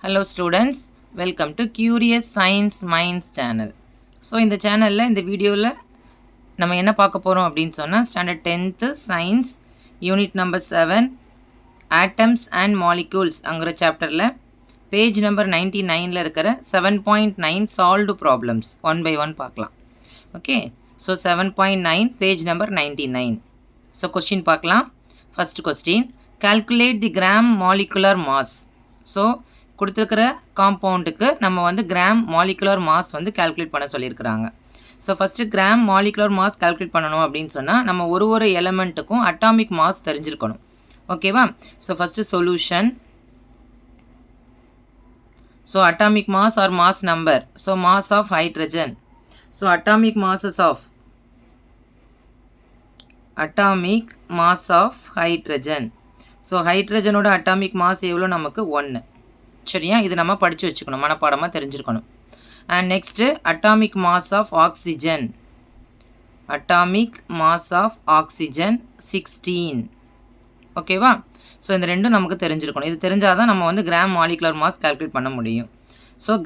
Hello students, welcome to Curious Science Minds channel. So இந்த சேனலில் இந்த வீடியோவில் நம்ம என்ன பார்க்க போகிறோம் அப்படின்னு சொன்னால் standard 10th science unit number 7 atoms and molecules அங்கிற சாப்டரில் பேஜ் நம்பர் 99ல் இருக்கிற 7.9 solved problems one by one பார்க்கலாம். Okay, so 7.9 page number 99. So question பார்க்கலாம். First question, calculate the gram molecular mass. So கொடுத்துருக்கிற காம்பவுண்டுக்கு நம்ம வந்து கிராம் மாலிகுலர் மாஸ் வந்து கால்குலேட் பண்ண சொல்லியிருக்கிறாங்க. So first gram molecular mass calculate பண்ணணும் அப்படின்னு சொன்னால் நம்ம ஒரு எலமெண்ட்டுக்கும் அட்டாமிக் மாஸ் தெரிஞ்சிருக்கணும். ஓகேவா? So first solution. So atomic mass or mass number. So mass of hydrogen. So atomic mass of hydrogen. So ஹைட்ரஜனோட அட்டாமிக் மாஸ் எவ்வளோ? நமக்கு 1. சரியா? இது நம்ம படித்து வச்சுக்கணும், மனப்பாடமாக தெரிஞ்சிருக்கணும். And next atomic mass of oxygen. Atomic mass of oxygen 16. ஓகேவா? ஸோ இந்த ரெண்டும் நமக்கு தெரிஞ்சிருக்கணும். இது தெரிஞ்சால் தான் நம்ம வந்து கிராம் மாலிகுலர் மாஸ் கால்குலேட் பண்ண முடியும். ஸோ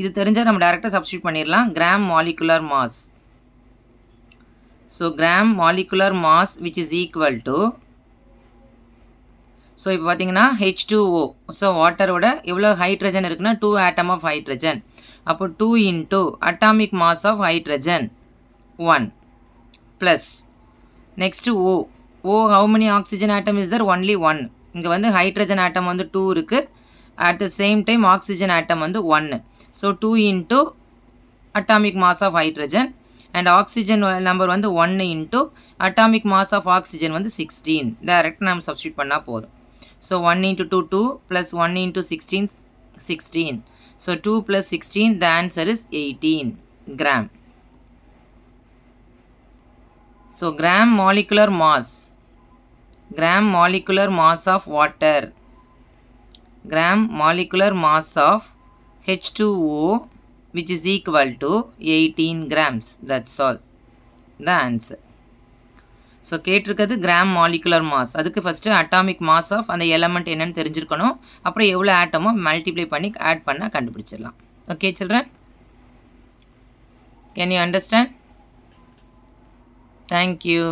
இது தெரிஞ்சால் நம்ம டேரெக்டாக சப்ஸ்டியூட் பண்ணிடலாம். Gram molecular mass. So gram molecular mass which is equal to, so இப்போ பார்த்தீங்கன்னா H2O. ஸோ வாட்டரோட எவ்வளோ ஹைட்ரஜன் இருக்குன்னா 2 ஆட்டம் ஆஃப் ஹைட்ரஜன். அப்போ 2 into atomic mass of hydrogen 1 plus next O how many oxygen atom is there? Only 1. இங்கே வந்து hydrogen atom வந்து 2 இருக்குது. At the same time oxygen atom வந்து 1. So 2 into atomic mass of hydrogen and oxygen number வந்து 1 into atomic mass of oxygen வந்து 16. டைரெக்டாக நம்ம substitute பண்ணால் போதும். So 1 into 2, 2 plus 1 into 16, 16. So 2 plus 16, the answer is 18 gram. So gram molecular mass of water, gram molecular mass of H2O which is equal to 18 grams. That's all the answer. So கேட்டிருக்கிறது gram molecular mass. அதுக்கு first atomic mass of அந்த element என்னென்னு தெரிஞ்சிருக்கணும். அப்புறம் எவ்வளோ ஆட்டமோ multiply பண்ணி add பண்ணால் கண்டுபிடிச்சிடலாம். Okay children, can you understand? Thank you.